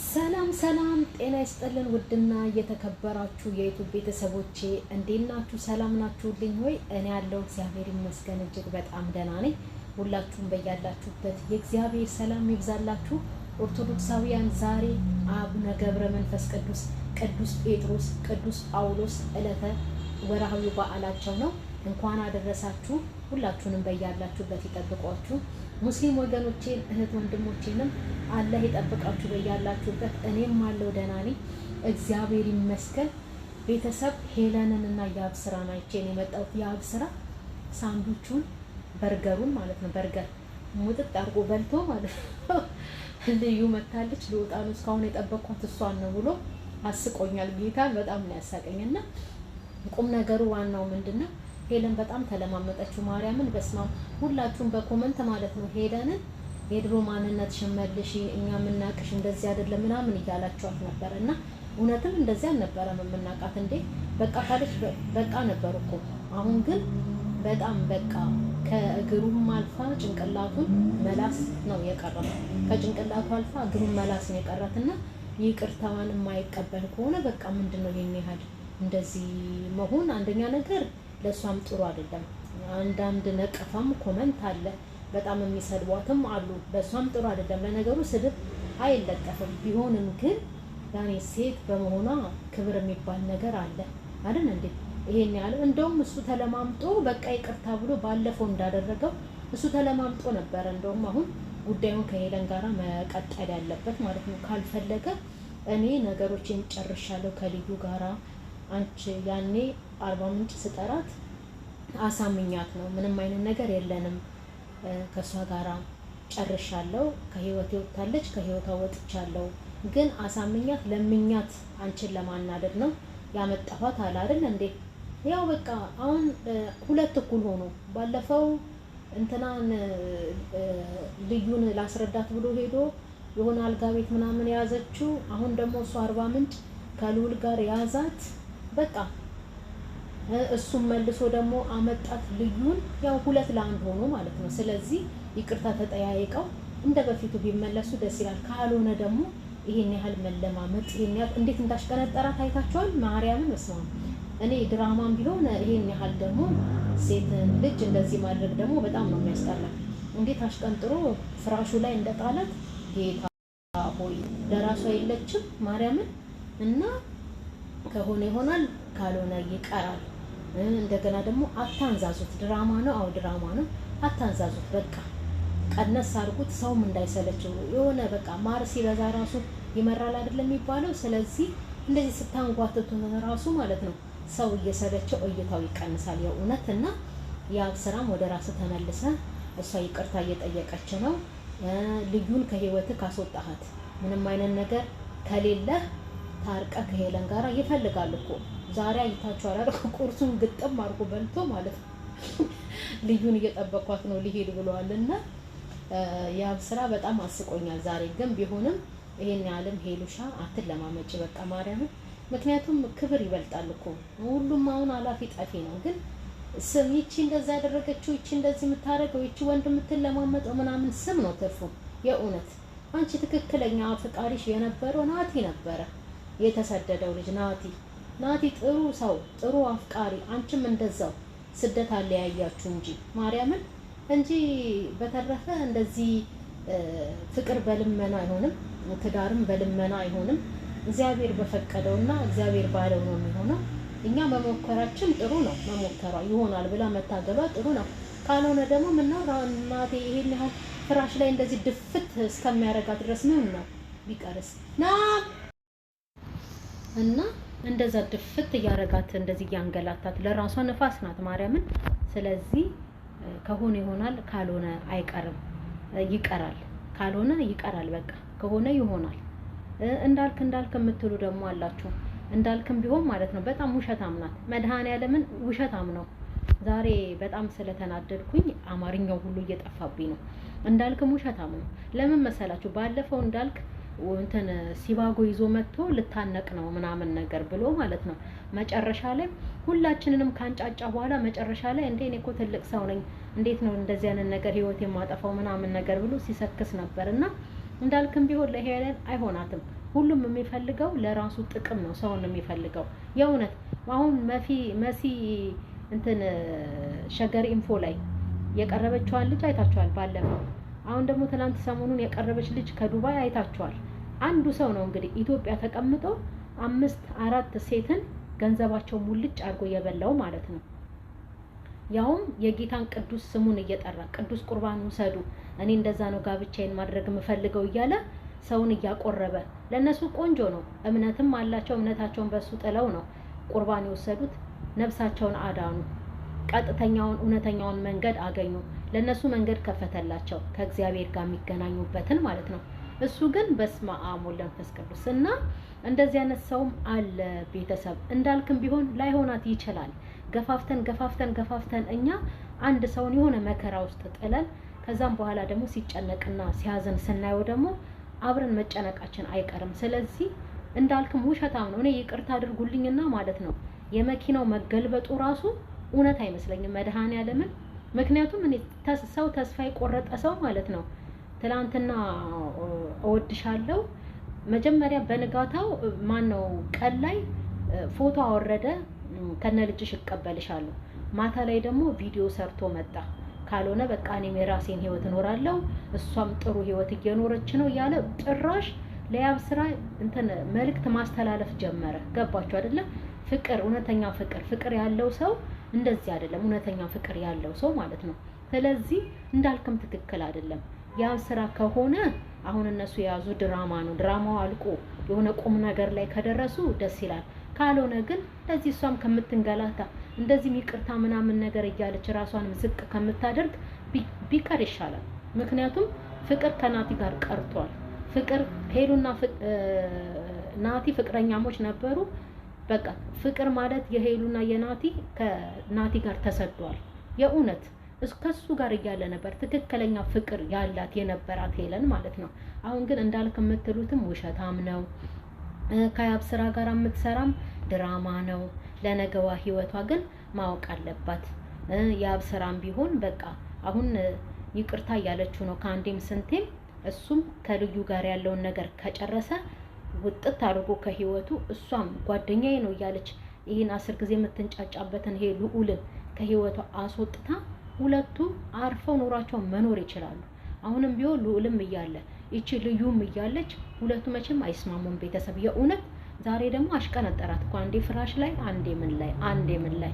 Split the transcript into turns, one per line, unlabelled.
ሰላም ሰላም ጤና ይስጥልን ውድና እየተከበራችሁ የዩቲዩብ ቤተሰቦቼ እንዴት ናችሁ? ሰላም ናችሁልኝ ወይ? እኔ ያለው እግዚአብሔር ይመስገን እጅግ በጣም ደህና ነኝ። ሁላችሁም በያላችሁበት የእግዚአብሔር ሰላም ይብዛላችሁ። ኦርቶዶክሳውያን ዛሬ አቡነ ገብረ መንፈስ ቅዱስ፣ ቅዱስ ጴጥሮስ፣ ቅዱስ ጳውሎስ ዕለተ ወርሃዊ በዓላቸው ነው። እንኳን አደረሳችሁ። ሁላችሁንም በያላችሁበት ይጠብቋችሁ። ሙስሊም ወገኖቼን እህት ወንድሞቼንም አላህ ይጠብቃችሁ በያላችሁበት። እኔም አለው ደህና ነኝ እግዚአብሔር ይመስገን። ቤተሰብ ሄለንን እና የአብስራን አይቼን የመጣሁት የአብስራ ሳንዱቹን በርገሩን ማለት ነው በርገር ሙጥጥ አድርጎ በልቶ ማለት ነው ልዩ መታለች። ልወጣ ነው እስካሁን የጠበቅኳት እሷን ነው ብሎ አስቆኛል። ጌታን በጣም ነው ያሳቀኝና ቁም ነገሩ ዋናው ምንድነው ሄለን በጣም ተለማመጠችው ማርያምን። በስማም ሁላችሁም በኮመንት ማለት ነው ሄለንን የድሮ ማንነት ሽመልሽ እኛ የምናቅሽ እንደዚህ አይደለም ምናምን እያላችኋት ነበር እና እውነትም እንደዚህ አልነበረም የምናቃት እንዴ። በቃ ካለች በቃ ነበር እኮ። አሁን ግን በጣም በቃ ከእግሩም አልፋ ጭንቅላቱን መላስ ነው የቀረው። ከጭንቅላቱ አልፋ እግሩን መላስ ነው የቀራትና ይቅርታዋን የማይቀበል ከሆነ በቃ ምንድነው የኔ ያህል እንደዚህ መሆን? አንደኛ ነገር ለሷም ጥሩ አይደለም። አንዳንድ ነቀፋም ኮመንት አለ፣ በጣም የሚሰድቧትም አሉ። ለሷም ጥሩ አይደለም። ለነገሩ ስድብ አይለጠፍም። ቢሆንም ግን ያኔ ሴት በመሆኗ ክብር የሚባል ነገር አለ አይደል እንዴ? ይሄን ያለ እንደውም እሱ ተለማምጦ በቃ ይቅርታ ብሎ ባለፈው እንዳደረገው እሱ ተለማምጦ ነበር። እንደውም አሁን ጉዳዩን ከሄለን ጋራ መቀጠል ያለበት ማለት ነው። ካልፈለገ እኔ ነገሮችን ጨርሻለሁ ከልዩ ጋራ አንቺ ያኔ አርባ ምንጭ ስጠራት አሳምኛት ነው። ምንም አይነት ነገር የለንም ከሷ ጋራ ጨርሻለሁ። ከህይወቴ ወጥታለች፣ ከህይወቷ ወጥቻለሁ። ግን አሳምኛት ለምኛት አንቺን ለማናደድ ነው ያመጣኋት አለ አይደል እንዴ? ያው በቃ አሁን ሁለት እኩል ሆኖ ባለፈው እንትናን ልዩን ላስረዳት ብሎ ሄዶ የሆነ አልጋ ቤት ምናምን የያዘችው አሁን ደግሞ እሷ አርባ ምንጭ ከልዑል ጋር ያዛት። በቃ እሱም መልሶ ደግሞ አመጣት ልዩን። ያው ሁለት ለአንድ ሆኖ ማለት ነው። ስለዚህ ይቅርታ ተጠያይቀው እንደ በፊቱ ቢመለሱ ደስ ይላል። ካልሆነ ደግሞ ይሄን ያህል መለማመጥ ይሄን ያህል እንዴት እንዳሽቀነጠራት አይታችኋል። ማርያምን መስማም እኔ ድራማም ቢሆን ይሄን ያህል ደግሞ ሴትን ልጅ እንደዚህ ማድረግ ደግሞ በጣም ነው የሚያስጠላ። እንዴት አሽቀንጥሮ ፍራሹ ላይ እንደጣላት ጌታ ሆይ ለራሷ የለችም ማርያምን። እና ከሆነ ይሆናል ካልሆነ ይቀራል። እንደገና ደግሞ አታንዛዙት። ድራማ ነው፣ አው ድራማ ነው። አታንዛዙት። በቃ ቀነስ አድርጉት፣ ሰውም እንዳይሰለችው። የሆነ በቃ ማር ሲበዛ ራሱ ይመራል አይደለም የሚባለው። ስለዚህ እንደዚህ ስታንጓትቱ ራሱ ማለት ነው ሰው እየሰለቸው እይታው ይቀንሳል የእውነት። እና ያብ ስራም ወደ ራስ ተመልሰ እሷ ይቅርታ እየጠየቀች ነው። ልዩን ከህይወት ካስወጣሃት ምንም አይነት ነገር ከሌለ ታርቀ ከሄለን ጋራ ይፈልጋል እኮ። ዛሬ አይታችኋል አይደል? ቁርሱን ግጥም አድርጎ በልቶ ማለት ነው ልዩን እየጠበቋት ነው ሊሄድ ብለዋልና ያብ ስራ በጣም አስቆኛል ዛሬ። ግን ቢሆንም ይሄን ያለም ሄሉሻ አትለማመጪ በቃ ማርያምን። ምክንያቱም ክብር ይበልጣል እኮ። ሁሉም አሁን አላፊ ጠፊ ነው። ግን ስም ይቺ እንደዛ ያደረገችው ይቺ እንደዚህ የምታረገው ይቺ ወንድ የምትለማመጠው ምናምን ስም ነው ትርፉ የእውነት። አንቺ ትክክለኛ አፍቃሪሽ የነበረው ናቲ ነበረ፣ የተሰደደው ልጅ ናቲ ጥሩ ሰው ጥሩ አፍቃሪ። አንቺም እንደዛው ስደት አለያያችሁ እንጂ ማርያምን እንጂ በተረፈ እንደዚህ ፍቅር በልመና አይሆንም፣ ትዳርም በልመና አይሆንም። እግዚአብሔር በፈቀደውና እግዚአብሔር ባለው ነው የሚሆነው። እኛ መሞከራችን ጥሩ ነው። መሞከሯ ይሆናል ብላ መታገሏ ጥሩ ነው። ካልሆነ ደግሞ ምነው ናቲ ይሄን ያህል ፍራሽ ላይ እንደዚህ ድፍት እስከሚያረጋት ድረስ ምን ነው ቢቀርስ እና እንደዛ ድፍት እያረጋት እንደዚህ እያንገላታት ለራሷ ነፋስ ናት ማርያምን። ስለዚህ ከሆነ ይሆናል፣ ካልሆነ አይቀርም ይቀራል። ካልሆነ ይቀራል በቃ ከሆነ ይሆናል። እንዳልክ የምትሉ ደግሞ አላችሁ። እንዳልክም ቢሆን ማለት ነው በጣም ውሸታም ናት። መድኃኔዓለምን ውሸታም ነው። ዛሬ በጣም ስለተናደድኩኝ አማርኛው ሁሉ እየጠፋብኝ ነው። እንዳልክም ውሸታም ነው። ለምን መሰላችሁ? ባለፈው እንዳልክ እንትን ሲባጎ ይዞ መጥቶ ልታነቅ ነው ምናምን ነገር ብሎ ማለት ነው። መጨረሻ ላይ ሁላችንንም ካንጫጫ በኋላ መጨረሻ ላይ እንዴ እኔ እኮ ትልቅ ሰው ነኝ እንዴት ነው እንደዚህ አይነት ነገር ህይወት የማጠፋው ምናምን ነገር ብሎ ሲሰክስ ነበርና እንዳልክም ቢሆን ለሄለን አይሆናትም። ሁሉም የሚፈልገው ለራሱ ጥቅም ነው ሰውን የሚፈልገው የእውነት አሁን መሲ እንትን ሸገር ኢንፎ ላይ የቀረበችዋን ልጅ አይታችኋል ባለፈው አሁን ደግሞ ትናንት ሰሞኑን የቀረበች ልጅ ከዱባይ አይታችኋል አንዱ ሰው ነው እንግዲህ ኢትዮጵያ ተቀምጦ 4 ሴትን ገንዘባቸው ሙልጭ አድርጎ የበላው ማለት ነው ያውም የጌታን ቅዱስ ስሙን እየጠራ ቅዱስ ቁርባን ውሰዱ እኔ እንደዛ ነው ጋብቻዬን ማድረግ የምፈልገው እያለ ሰውን እያቆረበ ለነሱ ቆንጆ ነው እምነትም አላቸው እምነታቸውን በሱ ጥለው ነው ቁርባን የወሰዱት ነፍሳቸውን አዳኑ ቀጥተኛውን እውነተኛውን መንገድ አገኙ ለነሱ መንገድ ከፈተላቸው ከእግዚአብሔር ጋር የሚገናኙበትን ማለት ነው እሱ ግን በስመ አብ ወወልድ ወመንፈስ ቅዱስ እና እንደዚህ አይነት ሰውም አለ ቤተሰብ እንዳልክም ቢሆን ላይሆናት ይችላል ገፋፍተን እኛ አንድ ሰውን የሆነ መከራ ውስጥ ጥለን ከዛም በኋላ ደግሞ ሲጨነቅና ሲያዝን ስናየው ደግሞ አብረን መጨነቃችን አይቀርም ስለዚህ እንዳልክም ውሸታም ነው እኔ ይቅርታ አድርጉልኝና ማለት ነው የመኪናው መገልበጡ ራሱ እውነት አይመስለኝም መድኃኒዓለምን ምክንያቱም እኔ ሰው ተስፋ የቆረጠ ሰው ማለት ነው ትላንትና እወድሻለሁ መጀመሪያ በንጋታው ማን ነው ቀን ላይ ፎቶ አወረደ ከነ ልጅሽ እቀበልሻለሁ ማታ ላይ ደግሞ ቪዲዮ ሰርቶ መጣ ካልሆነ በቃ እኔም የራሴን ህይወት እኖራለሁ እሷም ጥሩ ህይወት እየኖረች ነው ያለ ጭራሽ ለያብ ስራ እንትን መልእክት ማስተላለፍ ጀመረ ገባችሁ አይደለ ፍቅር እውነተኛ ፍቅር ያለው ሰው እንደዚህ አይደለም እውነተኛ ፍቅር ያለው ሰው ማለት ነው ስለዚህ እንዳልክም ትክክል አይደለም ያ ስራ ከሆነ አሁን እነሱ ያዙ ድራማ ነው ድራማው አልቆ የሆነ ቁም ነገር ላይ ከደረሱ ደስ ይላል ካልሆነ ግን ለዚህ እሷም ከምትንገላታ እንደዚህ ይቅርታ ምናምን ነገር እያለች ራሷንም ዝቅ ከምታደርግ ቢቀር ይሻላል ምክንያቱም ፍቅር ከናቲ ጋር ቀርቷል ፍቅር ሄሉና ናቲ ፍቅረኛሞች ነበሩ በቃ ፍቅር ማለት የሄሉና የናቲ ከናቲ ጋር ተሰዷል የእውነት እስከሱ ጋር እያለ ነበር ትክክለኛ ፍቅር ያላት የነበራት ሄለን ማለት ነው አሁን ግን እንዳልክ የምትሉትም ውሸታም ነው ከያብ ስራ ጋር የምትሰራም ድራማ ነው ለነገዋ ህይወቷ ግን ማወቅ አለባት ያብ ስራም ቢሆን በቃ አሁን ይቅርታ ያለችው ነው ከአንዴም ስንቴም እሱም ከልዩ ጋር ያለውን ነገር ከጨረሰ ውጥት አድርጎ ከህይወቱ እሷም ጓደኛዬ ነው ያለች ይሄን 10 ጊዜ የምትንጫጫበትን ይሄ ልዑልን ከህይወቷ አስወጥታ ሁለቱ አርፈው ኖራቸው መኖር ይችላሉ አሁንም ቢሆን ልዑልም እያለ እቺ ልዩም እያለች ሁለቱ መቼም አይስማሙም ቤተሰብ የእውነት ዛሬ ደግሞ አሽቀነጠራት እኮ አንዴ ፍራሽ ላይ አንዴ ምን ላይ